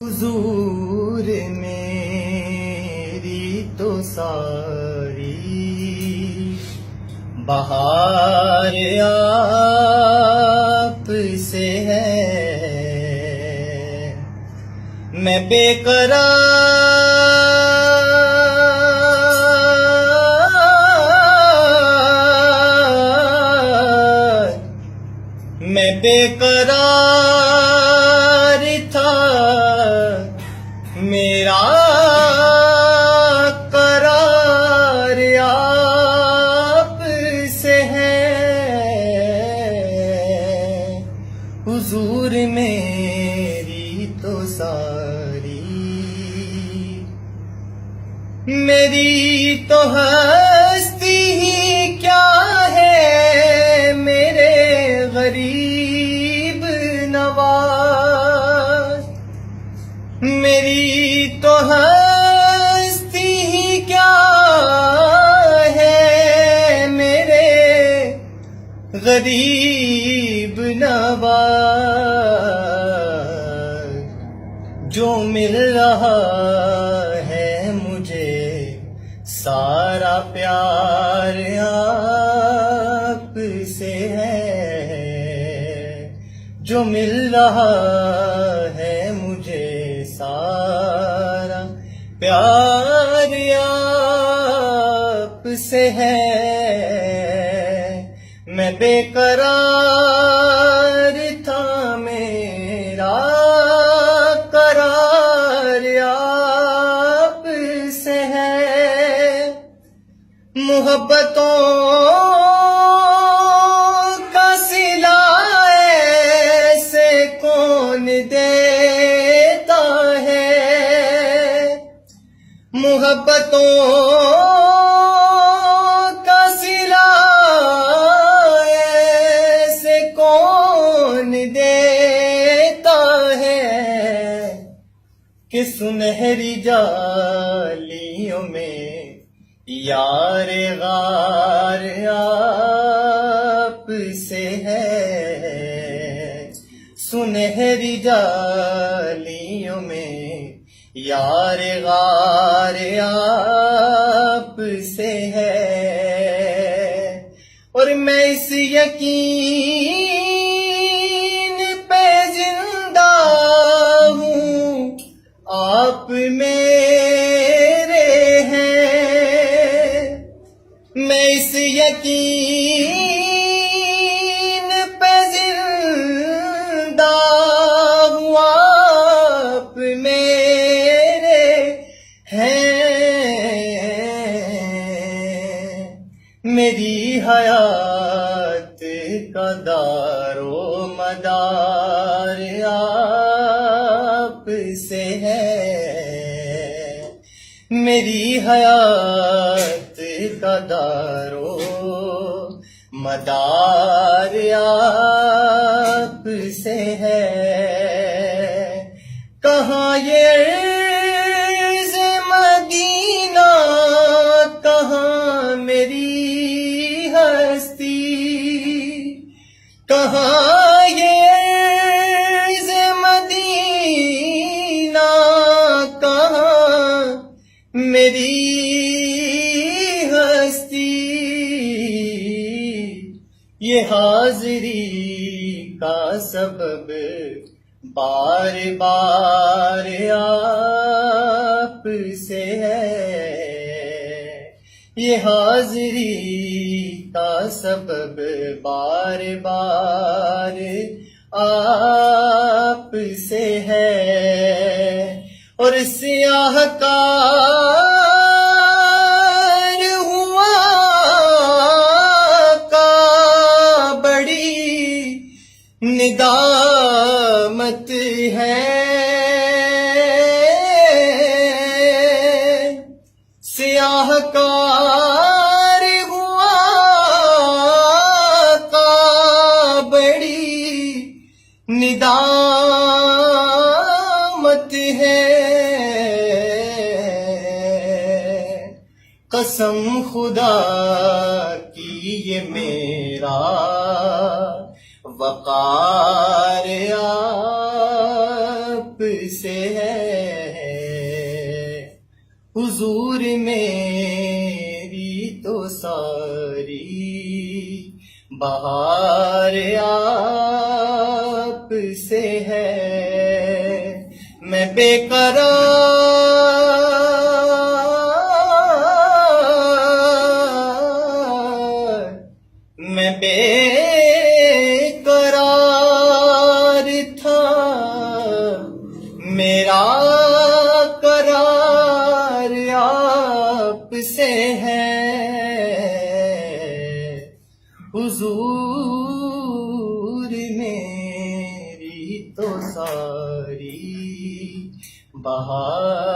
حضور میری تو ساری بہار آپ سے ہے، میں بے قرار، میں بے قرار تھا، میرا قرار آپ سے ہے، حضور میری تو ساری، میری تو ہستی ہی کیا ہے، میرے غریب نواز، میری تو ہستی ہی کیا ہے، میرے غریب نواز، جو مل رہا ہے مجھے سارا پیار آپ سے ہے، جو مل رہا ہے مجھے سارا پیار آپ سے ہے، میں بے قرار تھا، میرا قرار آپ سے ہے، محبتوں کا صلہ ایسے کون دیتا ہے، محبتوں کا صلہ ایسے کون دیتا ہے، کہ سنہری جالیوں میں یار غار آپ سے ہے، سنہری جالیوں میں یار غار آپ سے ہے، اور میں اس یقین پہ زندہ ہوں آپ میرے ہیں، میں اس یقین پہ زندہ ہوں آپ میرے ہیں، میری حیات کا دار و مدار آپ سے ہے، میری حیات کا دار و مدار آپ سے ہے، کہاں یہ عرض مدینہ، کہاں میری ہستی، کہاں یہ عرض مدینہ، کہاں میری ہستی، یہ حاضری کا سبب بار بار آپ سے ہے، یہ حاضری کا سبب بار بار آپ سے ہے، اور سیاہ کار ہوا کا بڑی ندامت ہے، سیاہ کار ہوا کا بڑی ندامت ہے، قسم خدا کی یہ میرا وقار آپ سے ہے حضور میری تو ساری بہار آپ سے ہے میں بے قرار میں بے قرار تھا میرا قرار آپ سے ہے حضور میری تو ساری بہار